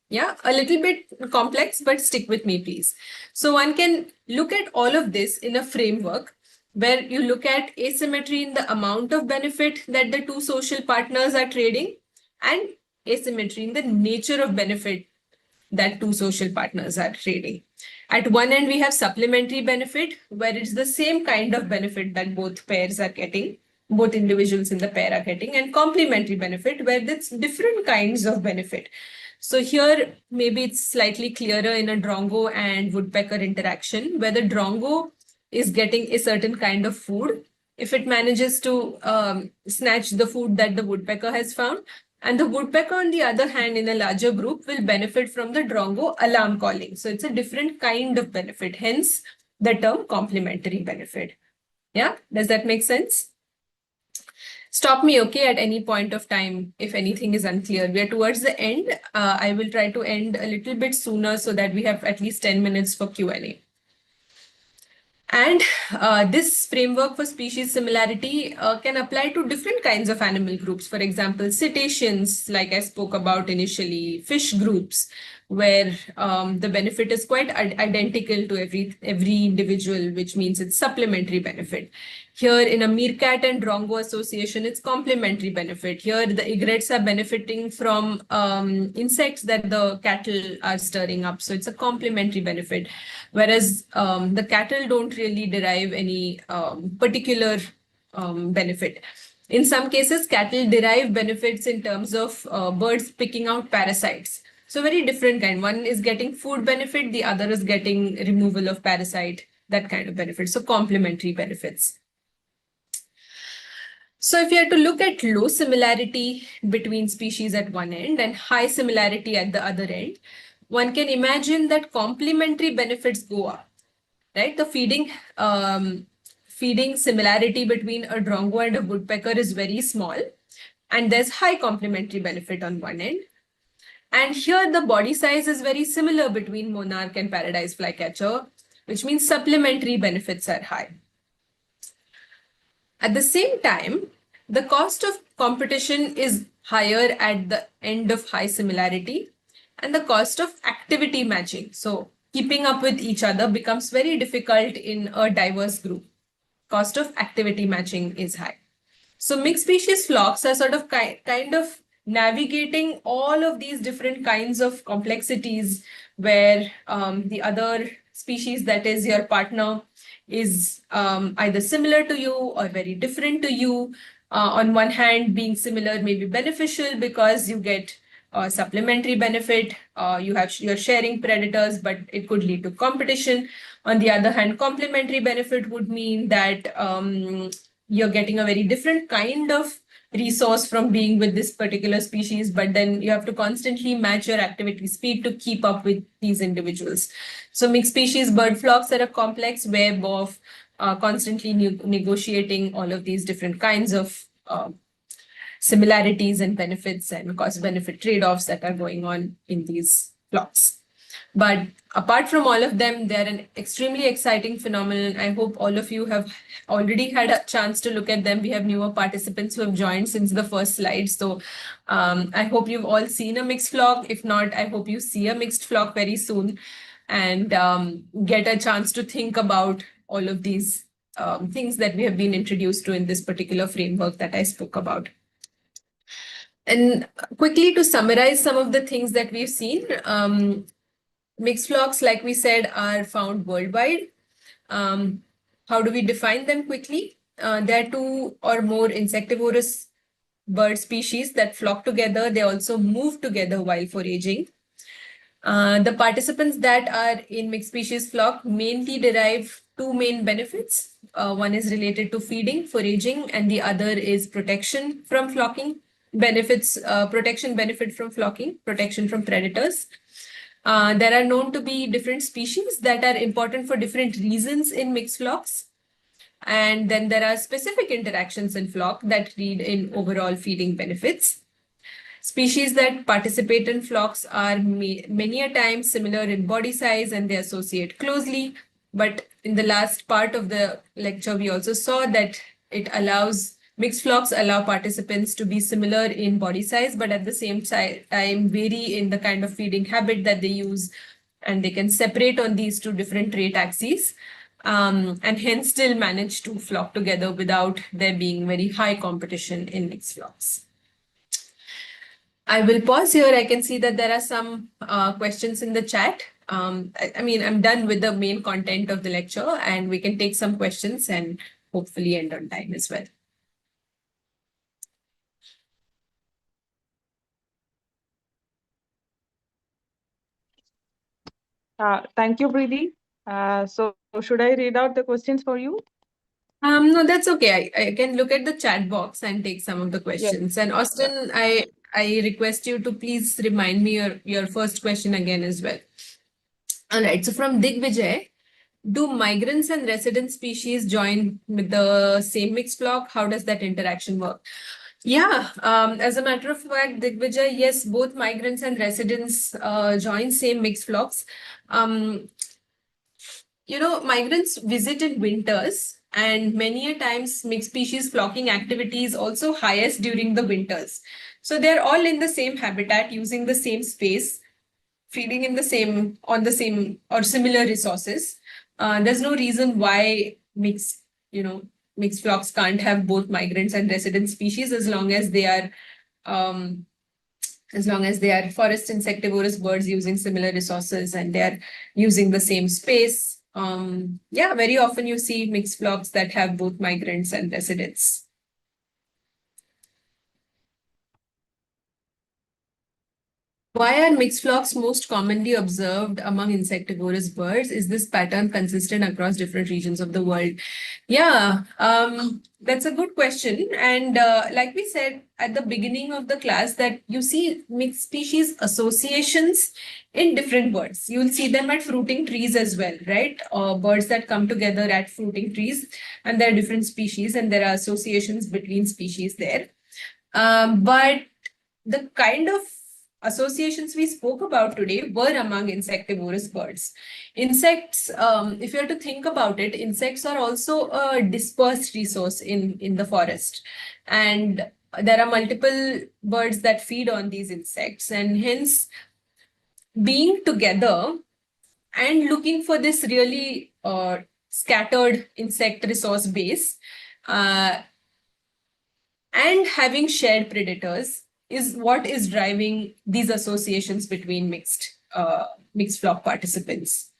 Yeah, a little bit complex, but stick with me, please. So one can look at all of this in a framework where you look at asymmetry in the amount of benefit that the two social partners are trading and asymmetry in the nature of benefit that two social partners are trading. At one end, we have supplementary benefit, where it's the same kind of benefit that both pairs are getting, both individuals in the pair are getting, and complementary benefit, where it's different kinds of benefit. So here, maybe it's slightly clearer in a drongo and woodpecker interaction, where the drongo is getting a certain kind of food. If it manages to snatch the food that the woodpecker has found, and the woodpecker, on the other hand, in a larger group, will benefit from the drongo alarm calling. So it's a different kind of benefit, hence the term complementary benefit. Yeah, does that make sense? Stop me, okay, at any point of time if anything is unclear. We are towards the end. I will try to end a little bit sooner so that we have at least 10 minutes for Q&A. And this framework for species similarity can apply to different kinds of animal groups. For example, cetaceans, like I spoke about initially, fish groups, where the benefit is quite identical to every individual, which means it's supplementary benefit. Here in a meerkat and drongo association, it's complementary benefit. Here the egrets are benefiting from insects that the cattle are stirring up. So it's a complementary benefit. Whereas the cattle don't really derive any particular benefit. In some cases, cattle derive benefits in terms of birds picking out parasites. So very different kind. One is getting food benefit, the other is getting removal of parasite, that kind of benefit. So complementary benefits. So if you had to look at low similarity between species at one end and high similarity at the other end, one can imagine that complementary benefits go up, right? The feeding similarity between a drongo and a woodpecker is very small, and there's high complementary benefit on one end. And here the body size is very similar between monarch and paradise flycatcher, which means supplementary benefits are high. At the same time, the cost of competition is higher at the end of high similarity, and the cost of activity matching, so keeping up with each other, becomes very difficult in a diverse group. Cost of activity matching is high. So mixed species flocks are sort of kind of navigating all of these different kinds of complexities where the other species, that is your partner, is either similar to you or very different to you. On one hand, being similar may be beneficial because you get supplementary benefit. You're sharing predators, but it could lead to competition. On the other hand, complementary benefit would mean that you're getting a very different kind of resource from being with this particular species, but then you have to constantly match your activity speed to keep up with these individuals. So mixed species bird flocks are a complex web of constantly negotiating all of these different kinds of similarities and benefits and cost-benefit trade-offs that are going on in these flocks. But apart from all of them, they're an extremely exciting phenomenon. I hope all of you have already had a chance to look at them. We have newer participants who have joined since the first slide. So I hope you've all seen a mixed flock. If not, I hope you see a mixed flock very soon and get a chance to think about all of these things that we have been introduced to in this particular framework that I spoke about. And quickly to summarize some of the things that we've seen, mixed flocks, like we said, are found worldwide. How do we define them quickly? There are two or more insectivorous bird species that flock together. They also move together while foraging. The participants that are in mixed species flock mainly derive two main benefits. One is related to feeding, foraging, and the other is protection from flocking. Protection benefit from flocking, protection from predators. There are known to be different species that are important for different reasons in mixed flocks. And then there are specific interactions in flock that lead in overall feeding benefits. Species that participate in flocks are many a time similar in body size and they associate closely. But in the last part of the lecture, we also saw that mixed flocks allow participants to be similar in body size, but at the same time vary in the kind of feeding habit that they use, and they can separate on these two different trait axes, and hence still manage to flock together without there being very high competition in mixed flocks. I will pause here. I can see that there are some questions in the chat. I mean, I'm done with the main content of the lecture, and we can take some questions and hopefully end on time as well. Thank you, Preeti. So should I read out the questions for you? No, that's okay. I can look at the chat box and take some of the questions. Yes. And Austin, I request you to please remind me your first question again as well. All right. So from Digvijay, do migrants and resident species join with the same mixed flock? How does that interaction work? Yeah, as a matter of fact, Digvijay, yes, both migrants and residents join same mixed flocks. Migrants visit in winters, and many a times mixed species flocking activity is also highest during the winters. So they're all in the same habitat using the same space. feeding in the same, on the same or similar resources, there's no reason why mixed flocks can't have both migrants and resident species um, as long as they are forest insectivorous birds using similar resources and they are using the same space. Yeah, very often you see mixed flocks that have both migrants and residents. Why are mixed flocks most commonly observed among insectivorous birds? Is this pattern consistent across different regions of the world? Yeah, that's a good question. And like we said at the beginning of the class, that you see mixed species associations in different birds. You'll see them at fruiting trees as well, right? Birds that come together at fruiting trees, and there are different species, and there are associations between species there. But the kind of associations we spoke about today were among insectivorous birds. Insects, if you have to think about it, insects are also a dispersed resource in the forest. And there are multiple birds that feed on these insects. And hence, being together and looking for this really scattered insect resource base, and having shared predators is what is driving these associations between mixed flock participants.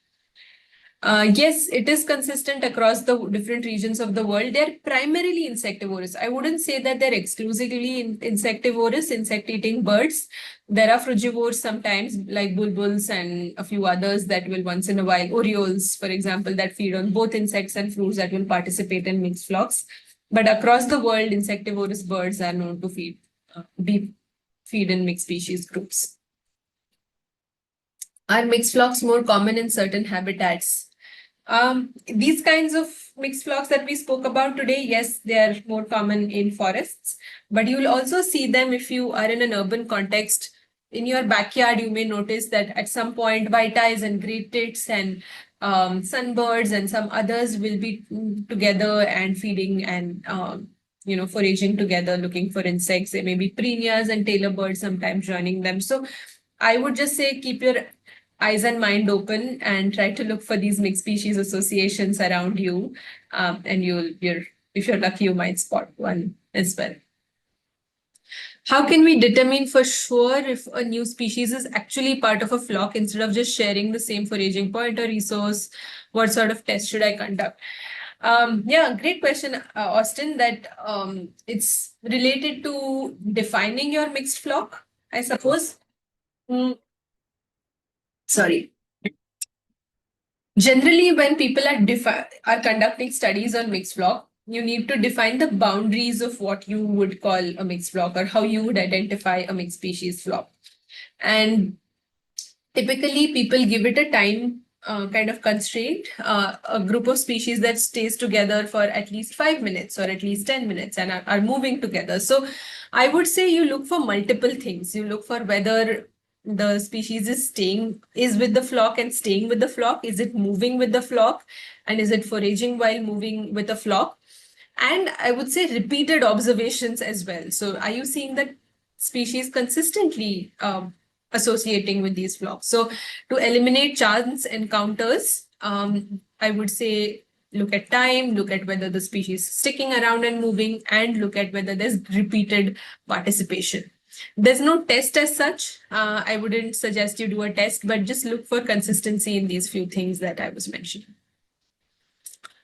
Yes, it is consistent across the different regions of the world. They're primarily insectivorous. I wouldn't say that they're exclusively insectivorous, insect-eating birds. There are frugivores sometimes, like bulbuls and a few others that will once in a while, orioles, for example, that feed on both insects and fruits that will participate in mixed flocks. But across the world, insectivorous birds are known to feed in mixed species groups. Are mixed flocks more common in certain habitats? These kinds of mixed flocks that we spoke about today, yes, they are more common in forests, but you will also see them if you are in an urban context. In your backyard, you may notice that at some point, white-eyes and great tits and sunbirds and some others will be together and feeding and foraging together, looking for insects. There may be prenias and tailor birds sometimes joining them. So I would just say keep your eyes and mind open and try to look for these mixed species associations around you. And if you're lucky, you might spot one as well. How can we determine for sure if a new species is actually part of a flock instead of just sharing the same foraging point or resource? What sort of test should I conduct? Yeah, great question, Austin, that it's related to defining your mixed flock, I suppose. Sorry. Generally, when people are conducting studies on mixed flock, you need to define the boundaries of what you would call a mixed flock or how you would identify a mixed species flock. And typically, people give it a time kind of constraint, a group of species that stays together for at least 5 minutes or at least 10 minutes and are moving together. So I would say you look for multiple things. You look for whether the species is with the flock and staying with the flock. Is it moving with the flock? And is it foraging while moving with the flock? And I would say repeated observations as well. So are you seeing that species consistently associating with these flocks? So to eliminate chance encounters, I would say look at time, look at whether the species is sticking around and moving, and look at whether there's repeated participation. There's no test as such. I wouldn't suggest you do a test, but just look for consistency in these few things that I was mentioning.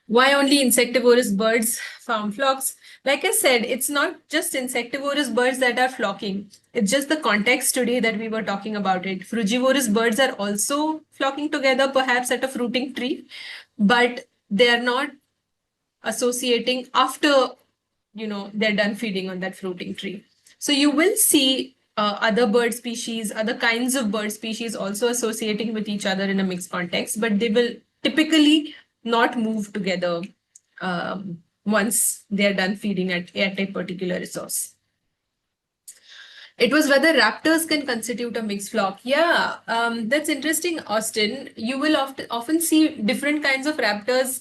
Why only insectivorous birds form flocks? Like I said, it's not just insectivorous birds that are flocking. It's just the context today that we were talking about it. Frugivorous birds are also flocking together, perhaps at a fruiting tree, but they are not associating after they're done feeding on that fruiting tree. So you will see other bird species, other kinds of bird species also associating with each other in a mixed context, but they will typically not move together once they're done feeding at a particular resource. It was whether raptors can constitute a mixed flock. Yeah, that's interesting, Austin. You will often see different kinds of raptors,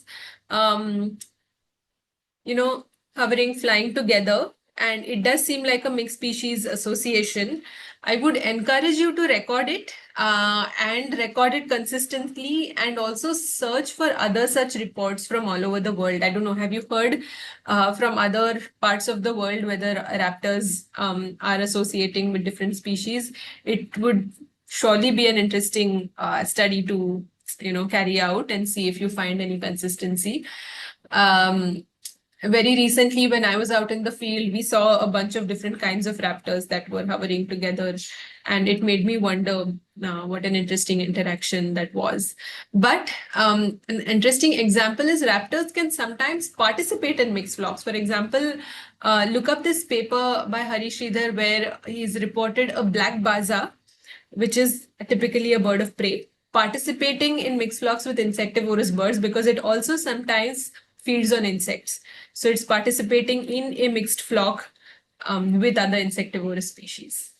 hovering, flying together. and it does seem like a mixed species association, I would encourage you to record it and record it consistently, and also search for other such reports from all over the world. I don't know, have you heard from other parts of the world whether raptors are associating with different species? It would surely be an interesting study to carry out and see if you find any consistency. Um, Very recently, when I was out in the field, we saw a bunch of different kinds of raptors that were hovering together, and it made me wonder what an interesting interaction that was. But an interesting example is raptors can sometimes participate in mixed flocks. For example, look up this paper by Hari Sridhar where he's reported a black baza, which is typically a bird of prey, participating in mixed flocks with insectivorous birds because it also sometimes feeds on insects. So it's participating in a mixed flock with other insectivorous species.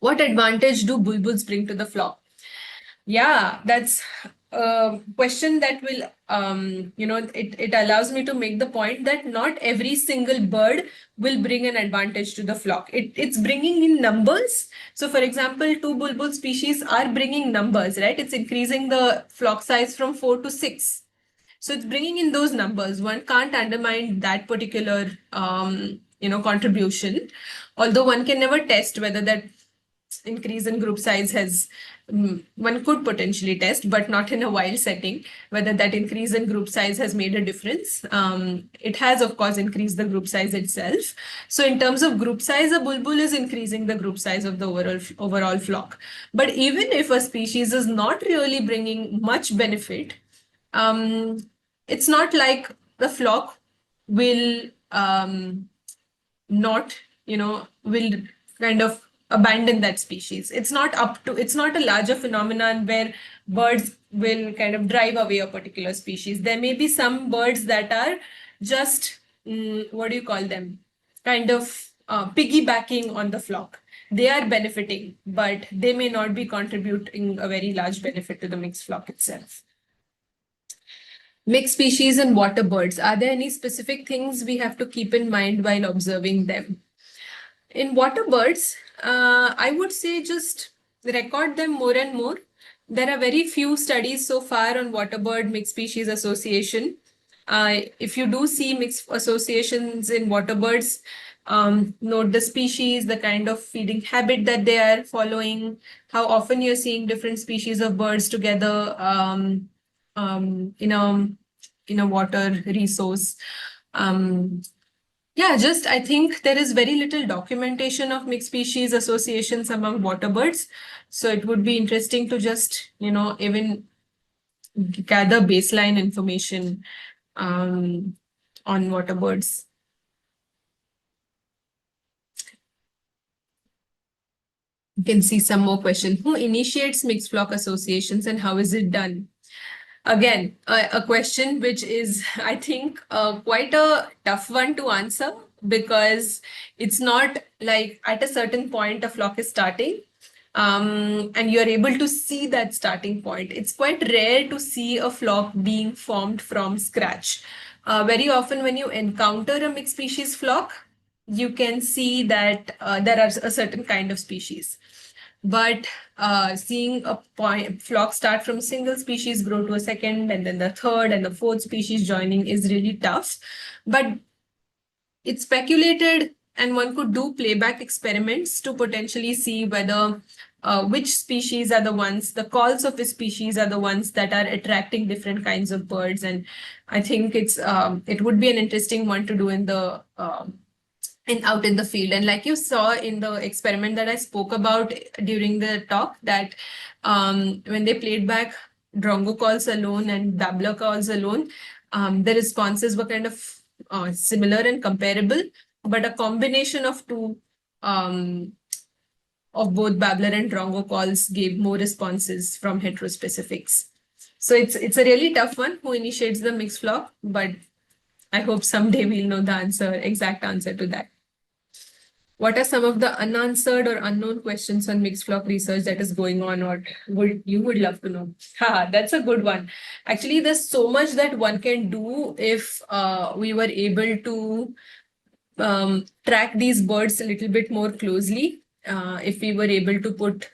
What advantage do bulbuls bring to the flock? Yeah, that's a question that will, it allows me to make the point that not every single bird will bring an advantage to the flock. It's bringing in numbers. So for example, two bulbul species are bringing numbers, right? It's increasing the flock size from 4 to 6. So it's bringing in those numbers. One can't undermine that particular, contribution, although one can never test whether that increase in group size has one could potentially test, but not in a wild setting, whether that increase in group size has made a difference. It has, of course, increased the group size itself. So in terms of group size, a bulbul is increasing the group size of the overall flock. But even if a species is not really bringing much benefit, it's not like the flock will not, will kind of abandon that species. It's not a larger phenomenon where birds will kind of drive away a particular species. There may be some birds that are just, what do you call them? Kind of piggybacking on the flock. They are benefiting, but they may not be contributing a very large benefit to the mixed flock itself. Mixed species and water birds. Are there any specific things we have to keep in mind while observing them? In water birds, I would say just record them more and more. There are very few studies so far on water bird mixed species association. If you do see mixed associations in water birds, note the species, the kind of feeding habit that they are following, how often you're seeing different species of birds together in a water resource. Yeah, just I think there is very little documentation of mixed species associations among water birds. So it would be interesting to just, even gather baseline information on water birds. You can see some more questions. Who initiates mixed flock associations and how is it done? Again, a question which is, I think, quite a tough one to answer, because it's not like at a certain point a flock is starting and you're able to see that starting point. It's quite rare to see a flock being formed from scratch. Very often when you encounter a mixed species flock, you can see that there are a certain kind of species. But seeing a flock start from a single species, grow to a second, and then the third and the fourth species joining is really tough. But it's speculated, and one could do playback experiments to potentially see whether which species are the ones, the calls of the species are the ones that are attracting different kinds of birds. And I think it would be an interesting one to do in the out in the field. And like you saw in the experiment that I spoke about during the talk, that when they played back drongo calls alone and babbler calls alone, the responses were kind of similar and comparable, but a combination of two of both babbler and drongo calls gave more responses from heterospecifics. So it's a really tough one, who initiates the mixed flock, but I hope someday we'll know the exact answer to that. What are some of the unanswered or unknown questions on mixed flock research that is going on, or you would love to know? That's a good one. Actually, there's so much that one can do if we were able to track these birds a little bit more closely if we were able to put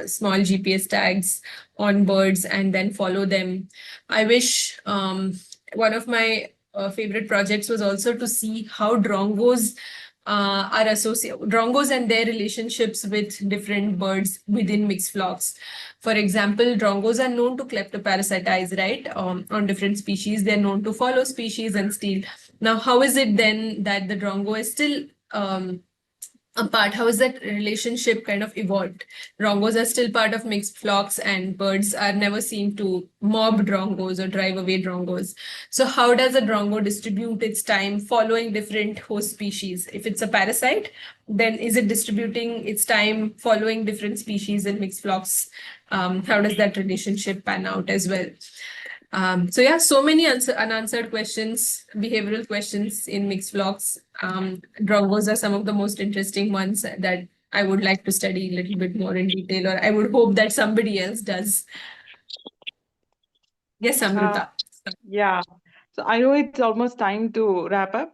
small GPS tags on birds and then follow them. I wish one of my favorite projects was also to see how drongos are associated, drongos and their relationships with different birds within mixed flocks. For example, drongos are known to kleptoparasitize, right? On different species, they're known to follow species and steal. Now, how is it then that the drongo is still apart? How is that relationship kind of evolved? Drongos are still part of mixed flocks, and birds are never seen to mob drongos or drive away drongos. So, how does a drongo distribute its time following different host species? If it's a parasite, then is it distributing its time following different species in mixed flocks? How does that relationship pan out as well? So yeah, so many unanswered questions, behavioral questions in mixed flocks. Drongos are some of the most interesting ones that I would like to study a little bit more in detail, or I would hope that somebody else does. Yes, Uh, Amruta. yeah. So I know it's almost time to wrap up.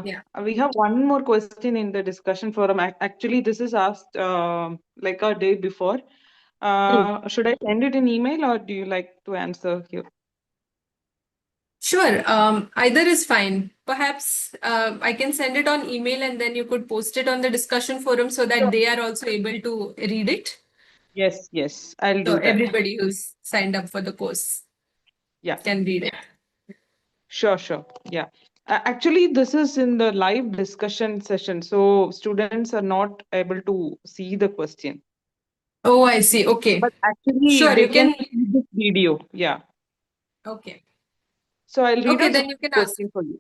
Yeah. We have one more question in the discussion forum. Actually, this is asked like a day before. Mm. Should I send it in email or do you like to answer here? Sure. Either is fine. Perhaps I can send it on email and then you could post it on the discussion forum so that Sure. they are also able to read it. Yes, yes, I'll So do that. everybody who's signed up for the course Yeah, can read it. sure, sure. Yeah. Actually, this is in the live discussion session, so students are not able to see the question. Oh, I see. Okay. But actually, Sure, they you can can. see this video. Yeah. Okay. So I'll read Okay, out the then you can ask. question for you.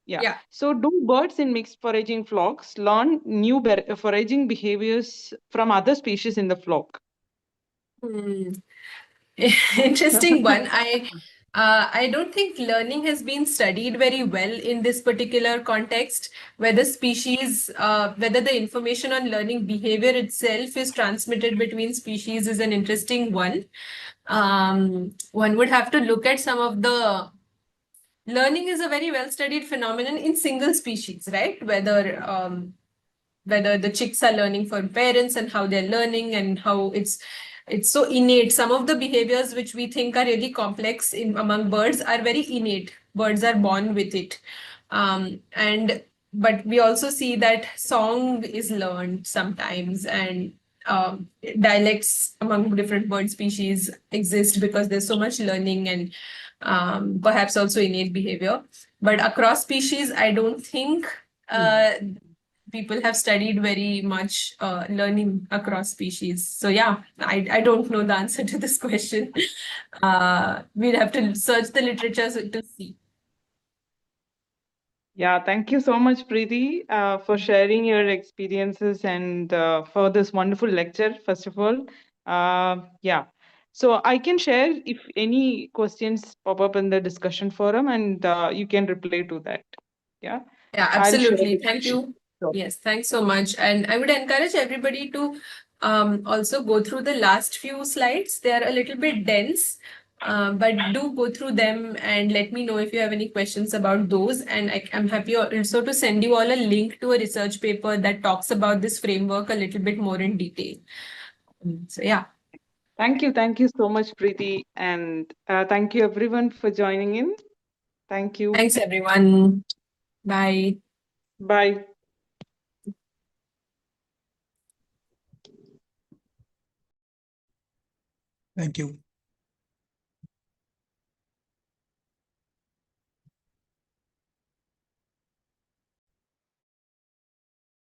Yeah. Yeah. So do birds in mixed foraging flocks learn new foraging behaviors from other species in the flock? Hmm. Interesting one. I don't think learning has been studied very well in this particular context. Whether the information on learning behavior itself is transmitted between species is an interesting one. One would have to look at some of the learning is a very well studied phenomenon in single species, right? Whether the chicks are learning from parents and how they're learning and how it's so innate. Some of the behaviors which we think are really complex in among birds are very innate. Birds are born with it. And but we also see that song is learned sometimes, and dialects among different bird species exist because there's so much learning and perhaps also innate behavior. But across species, I don't think uh, people have studied very much learning across species. So yeah, I don't know the answer to this question. We'd have to search the literature to see. Yeah, thank you so much, Preeti, for sharing your experiences and for this wonderful lecture, first of all. Yeah, so I can share if any questions pop up in the discussion forum and you can reply to that. Yeah, Yeah, I'll share absolutely. it. Thank you. Sure. Yes, thanks so much. And I would encourage everybody to also go through the last few slides. They are a little bit dense, but do go through them and let me know if you have any questions about those. And I'm happy also to send you all a link to a research paper that talks about this framework a little bit more in detail. So yeah, Thank you so much, Preeti, and thank you everyone for joining in. Thank you. thanks everyone. Bye. Bye. Thank you.